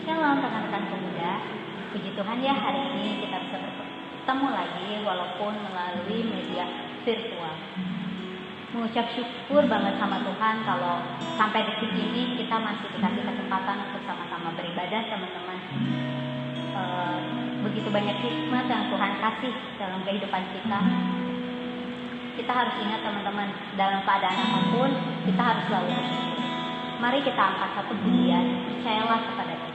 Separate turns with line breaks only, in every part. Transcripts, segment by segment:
Shalom rekan-rekan pemuda, puji Tuhan ya hari ini kita bisa bertemu lagi walaupun melalui media virtual. Mengucap syukur banget sama Tuhan kalau sampai detik ini kita masih dikasih kesempatan untuk sama-sama beribadah teman-teman. Begitu banyak hikmat yang Tuhan kasih dalam kehidupan kita. Kita harus ingat teman-teman, dalam keadaan apapun kita harus selalu bersyukur. Mari kita angkat satu pujian, percayalah kepada Tuhan.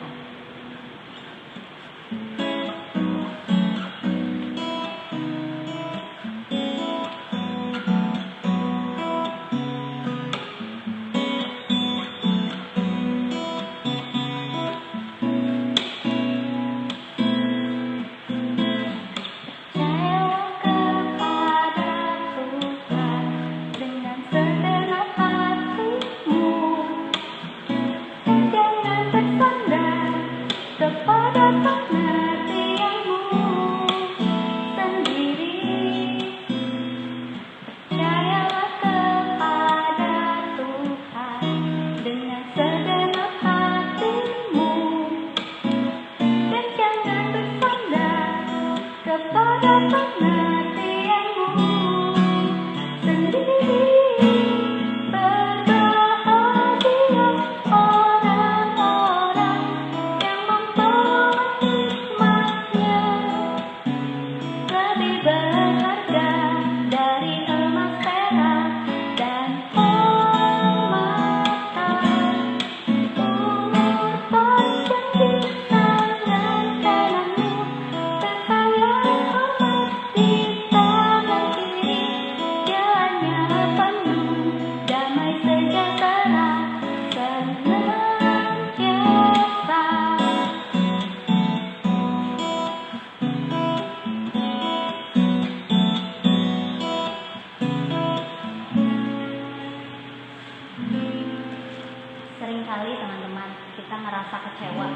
Seringkali teman-teman kita merasa kecewa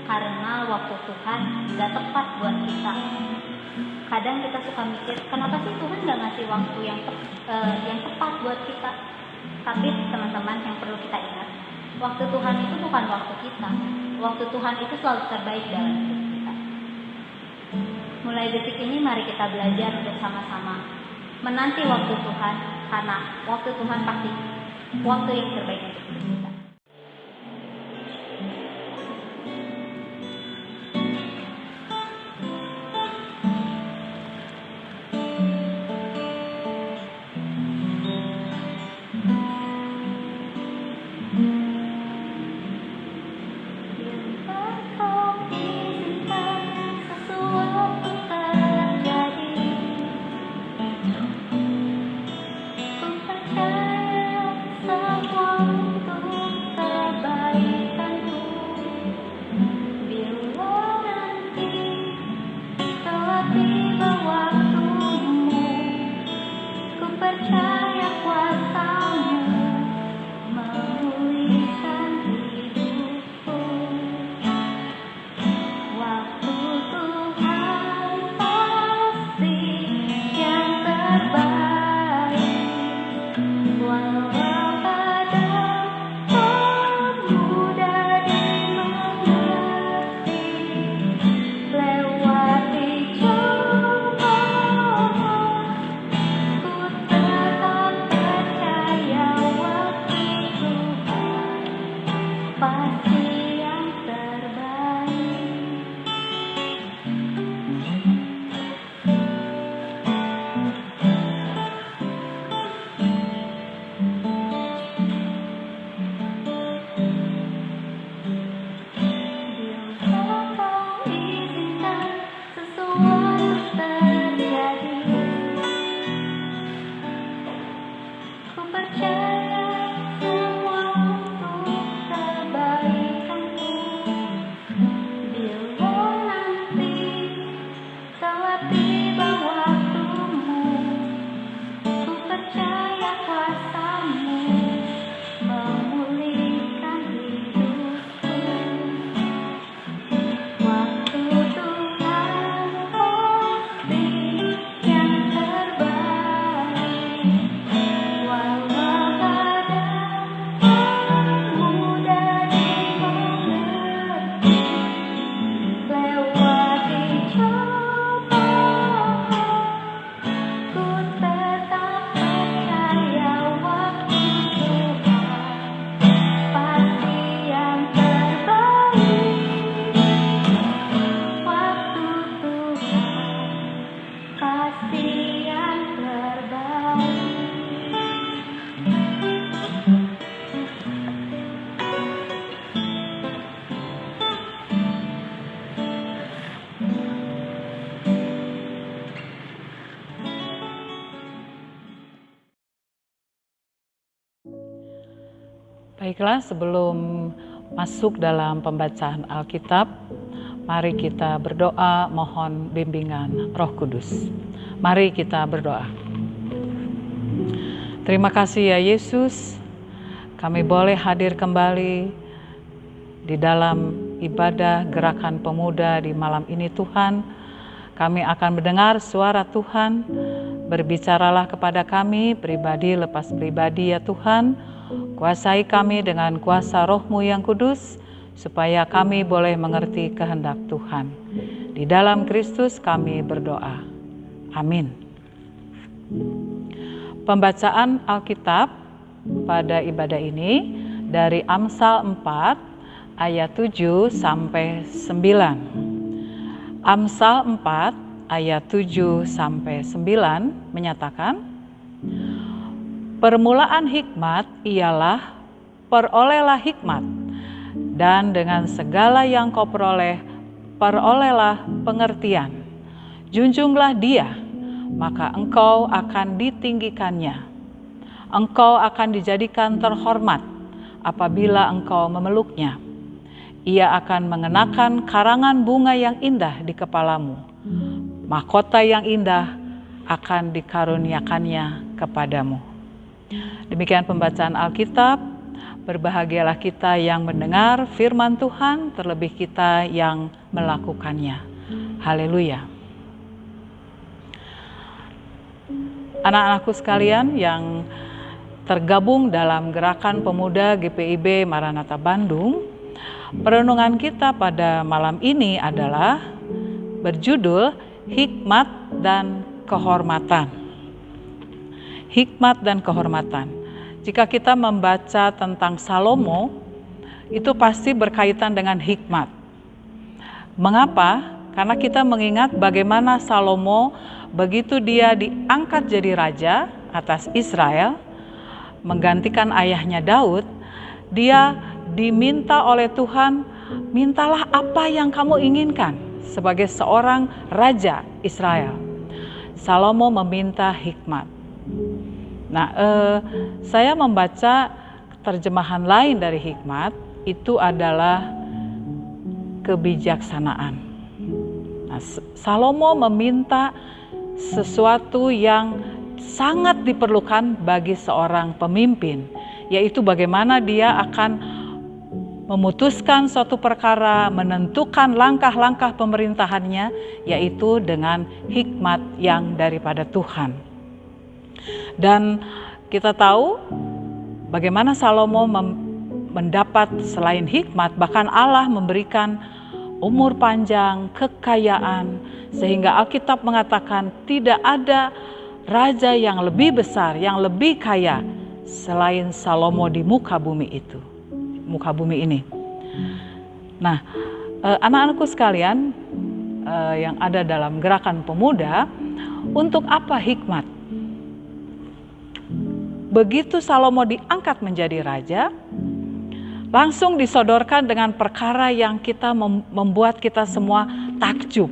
karena waktu Tuhan gak tepat buat kita. Kadang kita suka mikir, kenapa sih Tuhan gak ngasih waktu yang tepat buat kita. Tapi teman-teman, yang perlu kita ingat, waktu Tuhan itu bukan waktu kita. Waktu Tuhan itu selalu terbaik dalam hidup kita. Mulai detik ini mari kita belajar untuk sama-sama menanti waktu Tuhan, karena waktu Tuhan pasti waktu yang terbaik untuk hidup kita. Ku percaya sesuatu kasih yang terbaik.
Baiklah, sebelum masuk dalam pembacaan Alkitab, mari kita berdoa mohon bimbingan Roh Kudus. Mari kita berdoa. Terima kasih ya Yesus, kami boleh hadir kembali di dalam ibadah gerakan pemuda di malam ini Tuhan. Kami akan mendengar suara Tuhan, berbicaralah kepada kami pribadi lepas pribadi ya Tuhan. Kuasai kami dengan kuasa Roh-Mu yang kudus, supaya kami boleh mengerti kehendak Tuhan. Di dalam Kristus kami berdoa. Amin. Pembacaan Alkitab pada ibadah ini dari Amsal 4 ayat 7 sampai 9. Amsal 4 ayat 7 sampai 9 menyatakan, permulaan hikmat ialah perolehlah hikmat, dan dengan segala yang kau peroleh, perolehlah pengertian. Junjunglah dia, maka engkau akan ditinggikannya. Engkau akan dijadikan terhormat apabila engkau memeluknya. Ia akan mengenakan karangan bunga yang indah di kepalamu. Mahkota yang indah akan dikaruniakannya kepadamu. Demikian pembacaan Alkitab. Berbahagialah kita yang mendengar firman Tuhan, terlebih kita yang melakukannya. Haleluya. Anak-anakku sekalian yang tergabung dalam gerakan pemuda GPIB Maranatha Bandung, perenungan kita pada malam ini adalah berjudul Hikmat dan Kehormatan. Hikmat dan kehormatan. Jika kita membaca tentang Salomo, itu pasti berkaitan dengan hikmat. Mengapa? Karena kita mengingat bagaimana Salomo begitu dia diangkat jadi raja atas Israel, menggantikan ayahnya Daud, dia diminta oleh Tuhan, mintalah apa yang kamu inginkan sebagai seorang raja Israel. Salomo meminta hikmat. Nah, saya membaca terjemahan lain dari hikmat, itu adalah kebijaksanaan. Nah, Salomo meminta sesuatu yang sangat diperlukan bagi seorang pemimpin, yaitu bagaimana dia akan memutuskan suatu perkara, menentukan langkah-langkah pemerintahannya, yaitu dengan hikmat yang daripada Tuhan. Dan kita tahu bagaimana Salomo mendapat selain hikmat, bahkan Allah memberikan umur panjang, kekayaan, sehingga Alkitab mengatakan tidak ada raja yang lebih besar, yang lebih kaya selain Salomo di muka bumi ini. Nah, anak-anakku sekalian yang ada dalam gerakan pemuda, untuk apa hikmat? Begitu Salomo diangkat menjadi raja, langsung disodorkan dengan perkara yang membuat kita semua takjub.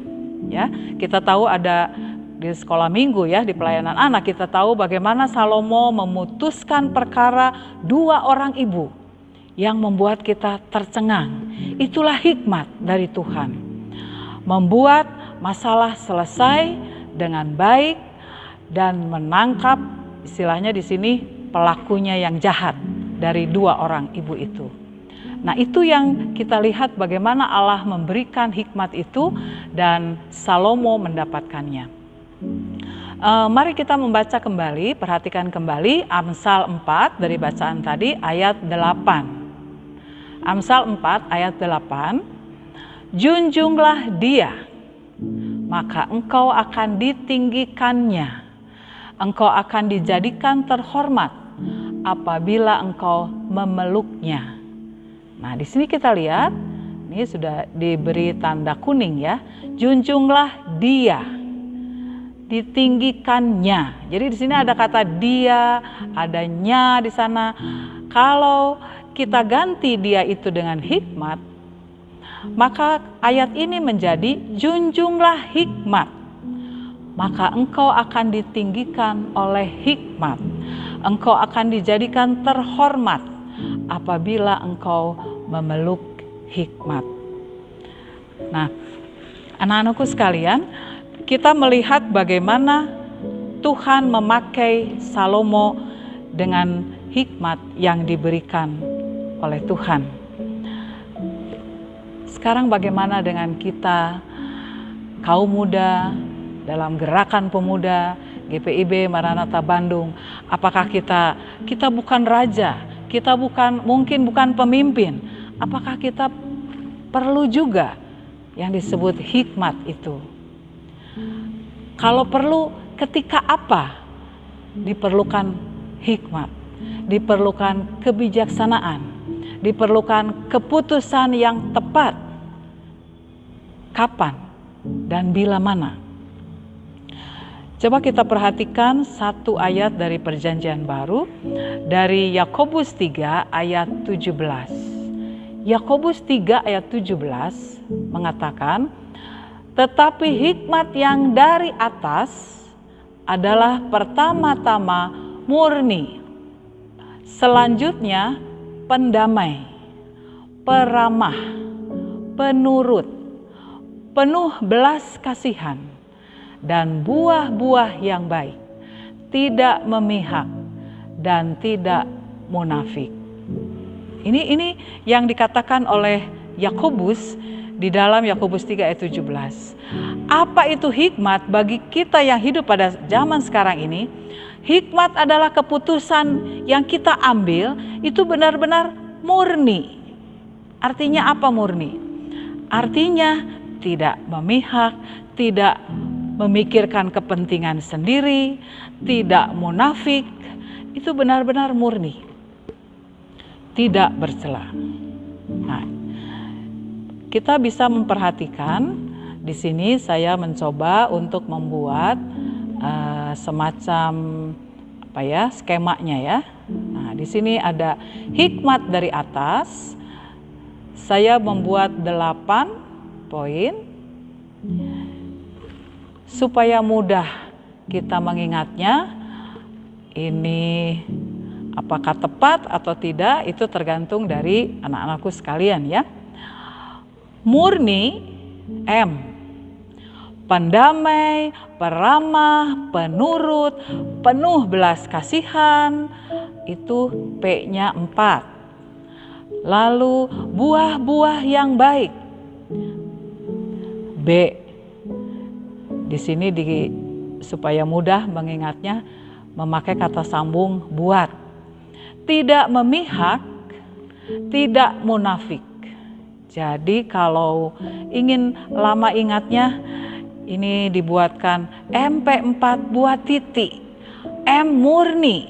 Ya, kita tahu ada di sekolah minggu ya, di pelayanan anak, kita tahu bagaimana Salomo memutuskan perkara dua orang ibu yang membuat kita tercengang. Itulah hikmat dari Tuhan. Membuat masalah selesai dengan baik dan menangkap, istilahnya di sini, pelakunya yang jahat dari dua orang ibu itu. Nah, itu yang kita lihat bagaimana Allah memberikan hikmat itu dan Salomo mendapatkannya. Mari kita membaca kembali, perhatikan kembali Amsal 4 dari bacaan tadi ayat 8. Amsal 4 ayat 8. Junjunglah dia, maka engkau akan ditinggikannya. Engkau akan dijadikan terhormat apabila engkau memeluknya. Nah, di sini kita lihat, ini sudah diberi tanda kuning ya. Junjunglah dia. ditinggikannya. Jadi di sini ada kata dia, adanya di sana. Kalau kita ganti dia itu dengan hikmat, maka ayat ini menjadi junjunglah hikmat, maka engkau akan ditinggikan oleh hikmat. Engkau akan dijadikan terhormat apabila engkau memeluk hikmat. Nah, anak-anakku sekalian, kita melihat bagaimana Tuhan memakai Salomo dengan hikmat yang diberikan oleh Tuhan. Sekarang bagaimana dengan kita, kaum muda, dalam gerakan pemuda GPIB Maranatha Bandung? Apakah kita bukan raja, kita mungkin bukan pemimpin, apakah kita perlu juga yang disebut hikmat itu? Kalau perlu, ketika apa diperlukan hikmat? Diperlukan kebijaksanaan, diperlukan keputusan yang tepat. Kapan dan bila mana? Coba kita perhatikan satu ayat dari Perjanjian Baru, dari Yakobus 3 ayat 17. Yakobus 3 ayat 17 mengatakan, tetapi hikmat yang dari atas adalah pertama-tama murni, selanjutnya pendamai, peramah, penurut, penuh belas kasihan, dan buah-buah yang baik, tidak memihak dan tidak munafik. Ini yang dikatakan oleh Yakobus di dalam Yakobus 3 ayat 17. Apa itu hikmat bagi kita yang hidup pada zaman sekarang ini? Hikmat adalah keputusan yang kita ambil itu benar-benar murni. Artinya apa murni? Artinya tidak memihak, tidak memikirkan kepentingan sendiri, tidak munafik. Itu benar-benar murni, tidak bercela. Nah, kita bisa memperhatikan di sini. Saya mencoba untuk membuat semacam skemanya ya. Nah, di sini ada hikmat dari atas. Saya membuat 8 poin supaya mudah kita mengingatnya. Ini apakah tepat atau tidak itu tergantung dari anak-anakku sekalian ya. Murni, M. Pendamai, peramah, penurut, penuh belas kasihan, itu P-nya 4. Lalu buah-buah yang baik, B. Di sini supaya mudah mengingatnya memakai kata sambung buat. Tidak memihak, tidak munafik. Jadi kalau ingin lama ingatnya, ini dibuatkan MP4 buat titik. M murni,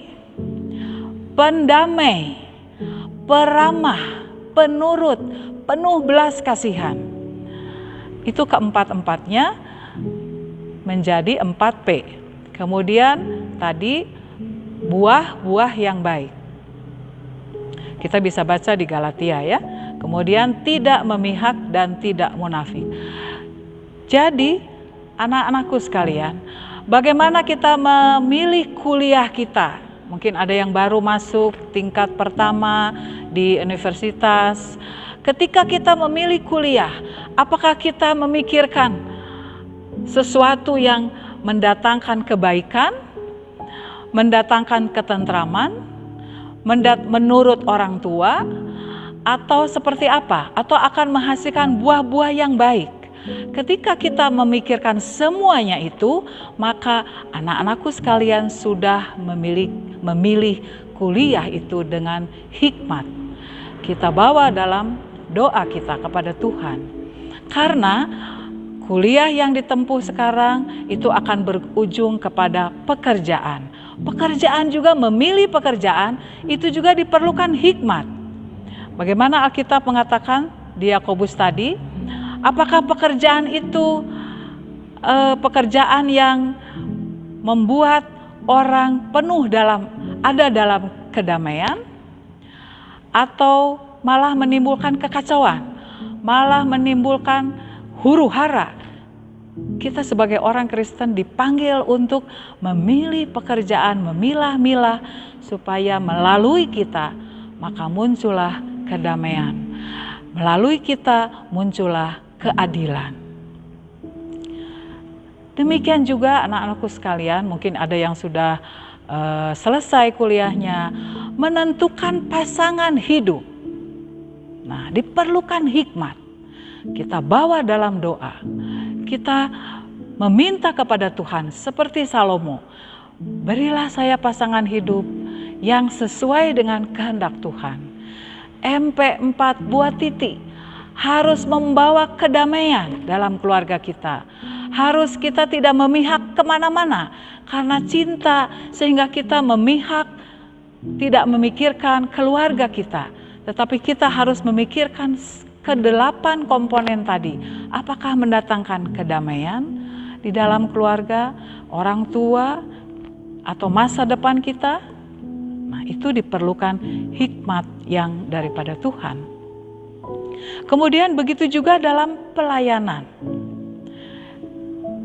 pendamai, peramah, penurut, penuh belas kasihan. Itu keempat-empatnya menjadi 4P. Kemudian tadi buah-buah yang baik. Kita bisa baca di Galatia ya. Kemudian tidak memihak dan tidak munafik. Jadi anak-anakku sekalian, bagaimana kita memilih kuliah kita? Mungkin ada yang baru masuk tingkat pertama di universitas. Ketika kita memilih kuliah, apakah kita memikirkan sesuatu yang mendatangkan kebaikan, mendatangkan ketentraman, menurut orang tua, atau seperti apa? Atau akan menghasilkan buah-buah yang baik? Ketika kita memikirkan semuanya itu, maka anak-anakku sekalian sudah memilih kuliah itu dengan hikmat. Kita bawa dalam doa kita kepada Tuhan. Karena kuliah yang ditempuh sekarang itu akan berujung kepada pekerjaan. Pekerjaan juga, memilih pekerjaan itu juga diperlukan hikmat. Bagaimana Alkitab mengatakan di Yakobus tadi? Apakah pekerjaan itu pekerjaan yang membuat orang ada dalam kedamaian, atau malah menimbulkan kekacauan, malah menimbulkan huru-hara. Kita sebagai orang Kristen dipanggil untuk memilih pekerjaan, memilah-milah supaya melalui kita maka muncullah kedamaian. Melalui kita muncullah keadilan. Demikian juga anak-anakku sekalian, mungkin ada yang sudah selesai kuliahnya, menentukan pasangan hidup. Nah, diperlukan hikmat. Kita bawa dalam doa. Kita meminta kepada Tuhan seperti Salomo, berilah saya pasangan hidup yang sesuai dengan kehendak Tuhan. MP4 buat titik harus membawa kedamaian dalam keluarga kita. Harus kita tidak memihak kemana-mana karena cinta, sehingga kita memihak, tidak memikirkan keluarga kita. Tetapi kita harus memikirkan ke-8 komponen tadi. Apakah mendatangkan kedamaian di dalam keluarga, orang tua, atau masa depan kita? Nah, itu diperlukan hikmat yang daripada Tuhan. Kemudian begitu juga dalam pelayanan.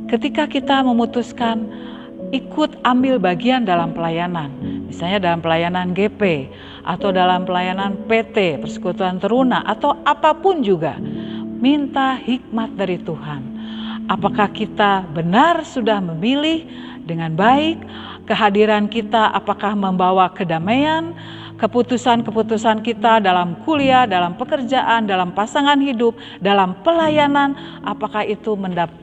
Ketika kita memutuskan ikut ambil bagian dalam pelayanan, misalnya dalam pelayanan GP atau dalam pelayanan PT, Persekutuan Teruna, atau apapun juga, minta hikmat dari Tuhan. Apakah kita benar sudah memilih dengan baik, kehadiran kita apakah membawa kedamaian, keputusan-keputusan kita dalam kuliah, dalam pekerjaan, dalam pasangan hidup, dalam pelayanan, apakah itu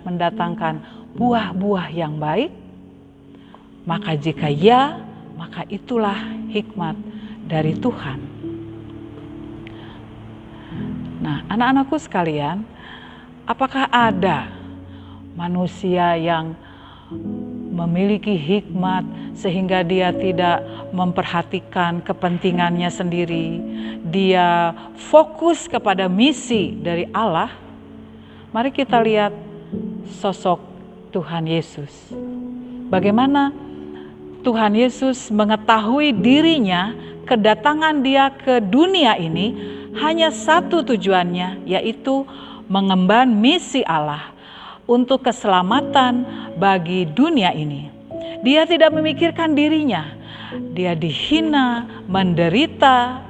mendatangkan buah-buah yang baik? Maka jika ya, maka itulah hikmat dari Tuhan. Nah, anak-anakku sekalian, apakah ada manusia yang memiliki hikmat sehingga dia tidak memperhatikan kepentingannya sendiri, dia fokus kepada misi dari Allah? Mari kita lihat sosok Tuhan Yesus. Bagaimana Tuhan Yesus mengetahui dirinya, kedatangan dia ke dunia ini hanya satu tujuannya, yaitu mengemban misi Allah untuk keselamatan bagi dunia ini. Dia tidak memikirkan dirinya, dia dihina, menderita.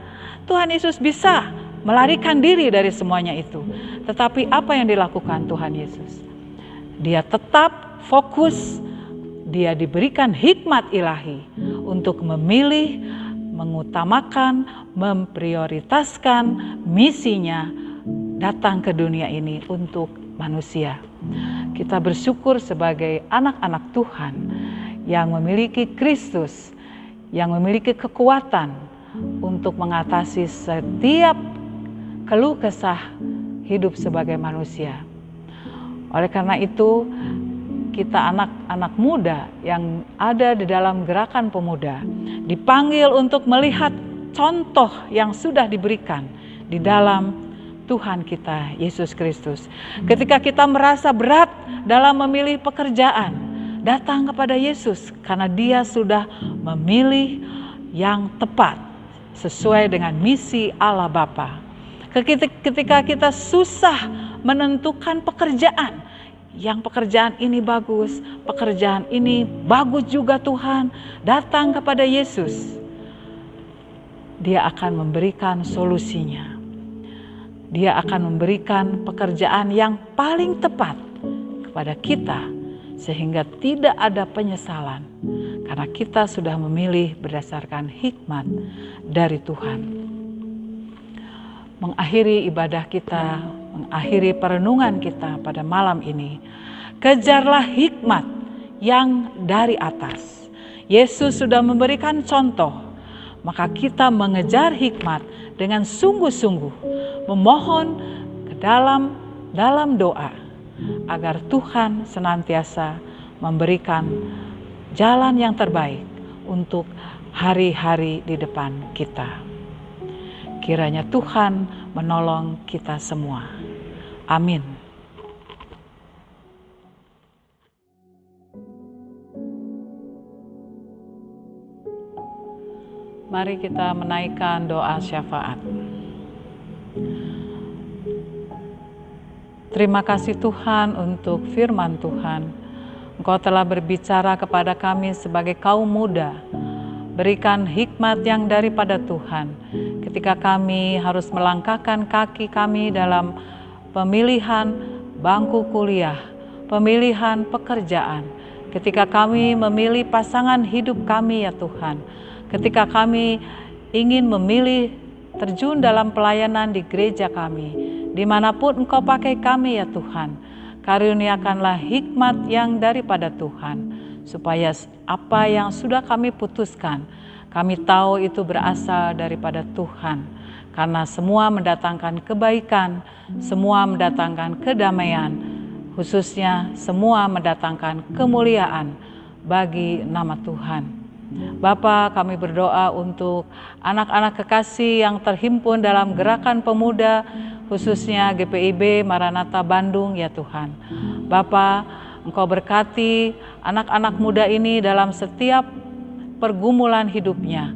Tuhan Yesus bisa melarikan diri dari semuanya itu. Tetapi apa yang dilakukan Tuhan Yesus? Dia tetap fokus, dia diberikan hikmat ilahi untuk memilih, mengutamakan, memprioritaskan misinya datang ke dunia ini untuk manusia. Kita bersyukur sebagai anak-anak Tuhan yang memiliki Kristus, yang memiliki kekuatan untuk mengatasi setiap keluh kesah hidup sebagai manusia. Oleh karena itu, kita anak-anak muda yang ada di dalam gerakan pemuda dipanggil untuk melihat contoh yang sudah diberikan di dalam Tuhan kita Yesus Kristus. Ketika kita merasa berat dalam memilih pekerjaan, datang kepada Yesus karena Dia sudah memilih yang tepat sesuai dengan misi Allah Bapa. Ketika kita susah menentukan pekerjaan, yang pekerjaan ini bagus, pekerjaan ini bagus juga Tuhan, datang kepada Yesus. Dia akan memberikan solusinya. Dia akan memberikan pekerjaan yang paling tepat kepada kita, sehingga tidak ada penyesalan, karena kita sudah memilih berdasarkan hikmat dari Tuhan. Mengakhiri ibadah kita, mengakhiri perenungan kita pada malam ini, kejarlah hikmat yang dari atas. Yesus sudah memberikan contoh, maka kita mengejar hikmat dengan sungguh-sungguh, memohon ke dalam doa agar Tuhan senantiasa memberikan jalan yang terbaik untuk hari-hari di depan kita. Kiranya Tuhan menolong kita semua. Amin. Mari kita menaikkan doa syafaat. Terima kasih Tuhan untuk firman Tuhan. Engkau telah berbicara kepada kami sebagai kaum muda. Berikan hikmat yang daripada Tuhan ketika kami harus melangkahkan kaki kami dalam pemilihan bangku kuliah, pemilihan pekerjaan, ketika kami memilih pasangan hidup kami ya Tuhan, ketika kami ingin memilih terjun dalam pelayanan di gereja kami, dimanapun Engkau pakai kami ya Tuhan, karuniakanlah hikmat yang daripada Tuhan, supaya apa yang sudah kami putuskan, kami tahu itu berasal daripada Tuhan, karena semua mendatangkan kebaikan, semua mendatangkan kedamaian, khususnya semua mendatangkan kemuliaan bagi nama Tuhan. Bapa, kami berdoa untuk anak-anak kekasih yang terhimpun dalam gerakan pemuda, khususnya GPIB Maranatha Bandung ya Tuhan. Bapa, Engkau berkati anak-anak muda ini dalam setiap pergumulan hidupnya,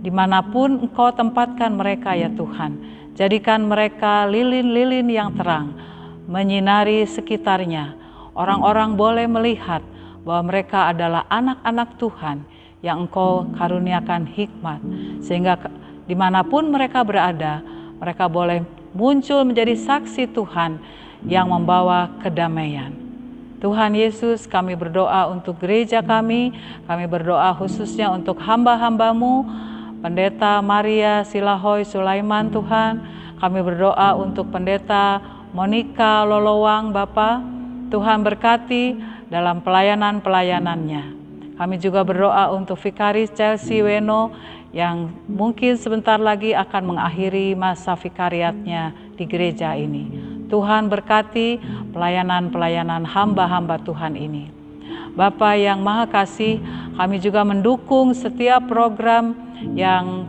dimanapun Engkau tempatkan mereka ya Tuhan. Jadikan mereka lilin-lilin yang terang, menyinari sekitarnya. Orang-orang boleh melihat bahwa mereka adalah anak-anak Tuhan yang Engkau karuniakan hikmat, sehingga dimanapun mereka berada, mereka boleh muncul menjadi saksi Tuhan yang membawa kedamaian. Tuhan Yesus, kami berdoa untuk gereja kami berdoa khususnya untuk hamba-hamba-Mu, Pendeta Maria Silahoy Sulaiman Tuhan, kami berdoa untuk Pendeta Monica Lolowang Bapa, Tuhan berkati dalam pelayanan-pelayanannya. Kami juga berdoa untuk Vikaris Chelsea Weno yang mungkin sebentar lagi akan mengakhiri masa vikariatnya di gereja ini. Tuhan berkati pelayanan-pelayanan hamba-hamba Tuhan ini. Bapa yang Maha Kasih, kami juga mendukung setiap program yang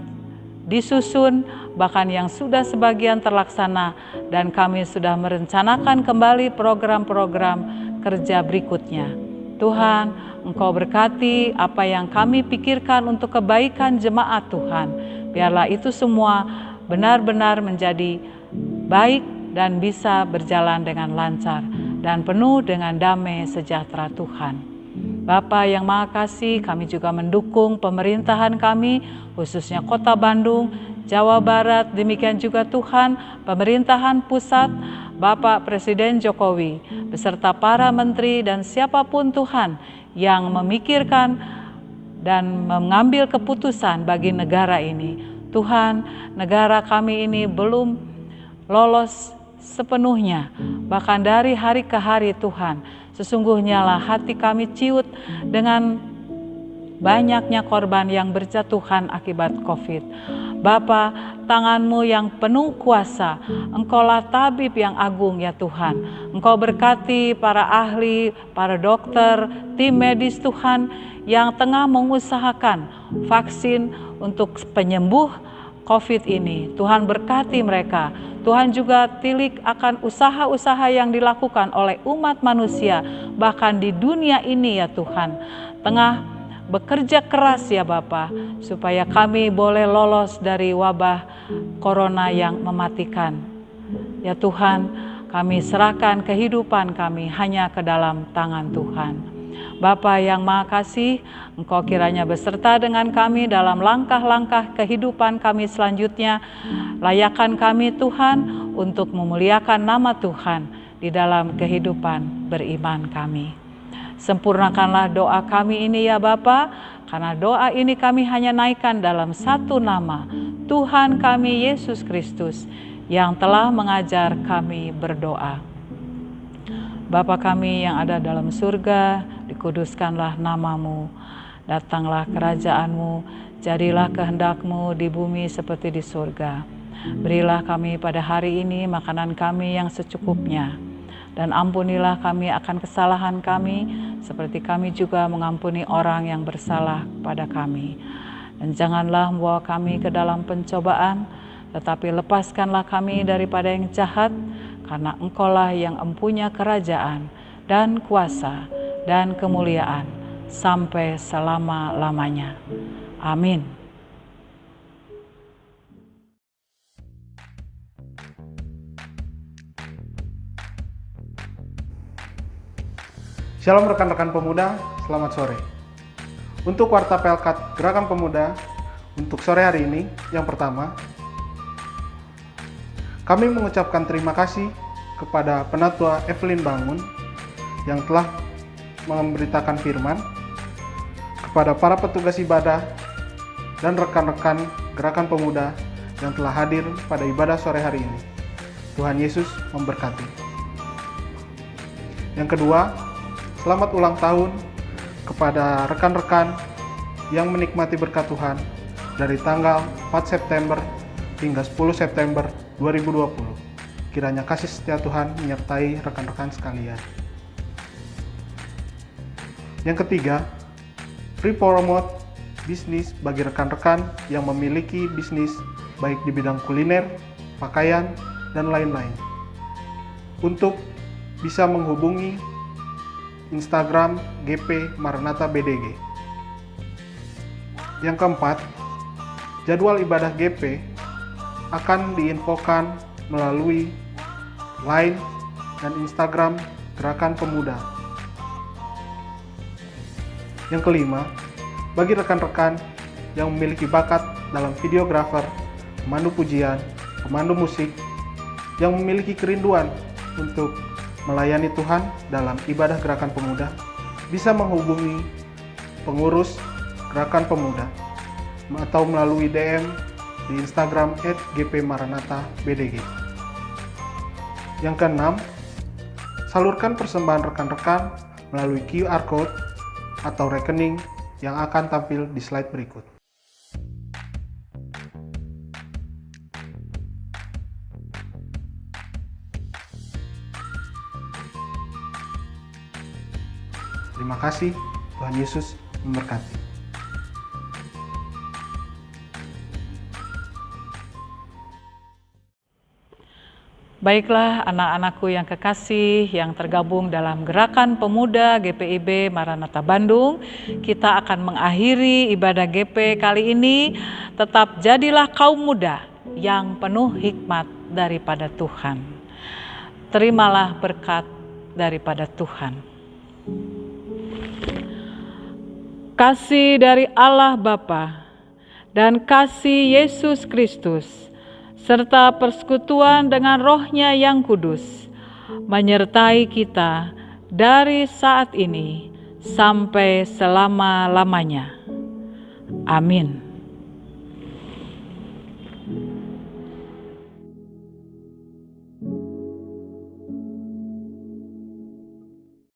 disusun, bahkan yang sudah sebagian terlaksana, dan kami sudah merencanakan kembali program-program kerja berikutnya. Tuhan, Engkau berkati apa yang kami pikirkan untuk kebaikan jemaat Tuhan. Biarlah itu semua benar-benar menjadi baik dan bisa berjalan dengan lancar dan penuh dengan damai sejahtera Tuhan. Bapa yang Maha Kasih, kami juga mendukung pemerintahan kami, khususnya Kota Bandung, Jawa Barat, demikian juga Tuhan, pemerintahan pusat, Bapak Presiden Jokowi, beserta para menteri dan siapapun Tuhan yang memikirkan dan mengambil keputusan bagi negara ini. Tuhan, negara kami ini belum lolos sepenuhnya, bahkan dari hari ke hari Tuhan, sesungguhnya lah hati kami ciut dengan banyaknya korban yang berjatuhan akibat COVID. Bapa, tangan-Mu yang penuh kuasa, Engkaulah tabib yang agung ya Tuhan. Engkau berkati para ahli, para dokter, tim medis Tuhan yang tengah mengusahakan vaksin untuk penyembuh COVID ini. Tuhan berkati mereka. Tuhan juga tilik akan usaha-usaha yang dilakukan oleh umat manusia, bahkan di dunia ini ya Tuhan. Tengah bekerja keras ya Bapa, supaya kami boleh lolos dari wabah corona yang mematikan. Ya Tuhan, kami serahkan kehidupan kami hanya ke dalam tangan Tuhan. Bapa yang Maha Kasih, Engkau kiranya beserta dengan kami dalam langkah-langkah kehidupan kami selanjutnya. Layakan kami Tuhan untuk memuliakan nama Tuhan di dalam kehidupan beriman kami. Sempurnakanlah doa kami ini ya Bapa, karena doa ini kami hanya naikkan dalam satu nama, Tuhan kami Yesus Kristus yang telah mengajar kami berdoa. Bapa kami yang ada dalam surga, dikuduskanlah nama-Mu, datanglah kerajaan-Mu, jadilah kehendak-Mu di bumi seperti di surga. Berilah kami pada hari ini makanan kami yang secukupnya, dan ampunilah kami akan kesalahan kami, seperti kami juga mengampuni orang yang bersalah pada kami. Dan janganlah membawa kami ke dalam pencobaan, tetapi lepaskanlah kami daripada yang jahat, karena Engkaulah yang empunya kerajaan dan kuasa dan kemuliaan sampai selama-lamanya. Amin.
Shalom rekan-rekan pemuda, selamat sore. Untuk Warta Pelkat Gerakan Pemuda, untuk sore hari ini, yang pertama, kami mengucapkan terima kasih kepada Penatua Evelyn Bangun yang telah memberitakan firman, kepada para petugas ibadah dan rekan-rekan Gerakan Pemuda yang telah hadir pada ibadah sore hari ini. Tuhan Yesus memberkati. Yang kedua, selamat ulang tahun kepada rekan-rekan yang menikmati berkat Tuhan dari tanggal 4 September hingga 10 September 2020. Kiranya kasih setia Tuhan menyertai rekan-rekan sekalian. Yang ketiga, free promote bisnis bagi rekan-rekan yang memiliki bisnis baik di bidang kuliner, pakaian, dan lain-lain. Untuk bisa menghubungi Instagram GP Maranatha BDG. Yang keempat, jadwal ibadah GP akan diinfokan melalui Line dan Instagram Gerakan Pemuda. Yang kelima, bagi rekan-rekan yang memiliki bakat dalam videografer, pemandu pujian, pemandu musik, yang memiliki kerinduan untuk melayani Tuhan dalam ibadah Gerakan Pemuda, bisa menghubungi pengurus Gerakan Pemuda atau melalui DM di Instagram @gpmaranatha_bdg. Yang keenam, salurkan persembahan rekan-rekan melalui QR Code atau rekening yang akan tampil di slide berikut. Terima kasih, Tuhan Yesus memberkati.
Baiklah anak-anakku yang kekasih yang tergabung dalam Gerakan Pemuda GPIB Maranatha Bandung, kita akan mengakhiri ibadah GP kali ini. Tetap jadilah kaum muda yang penuh hikmat daripada Tuhan. Terimalah berkat daripada Tuhan. Kasih dari Allah Bapa dan kasih Yesus Kristus serta persekutuan dengan Roh-Nya yang kudus menyertai kita dari saat ini sampai selama-lamanya. Amin.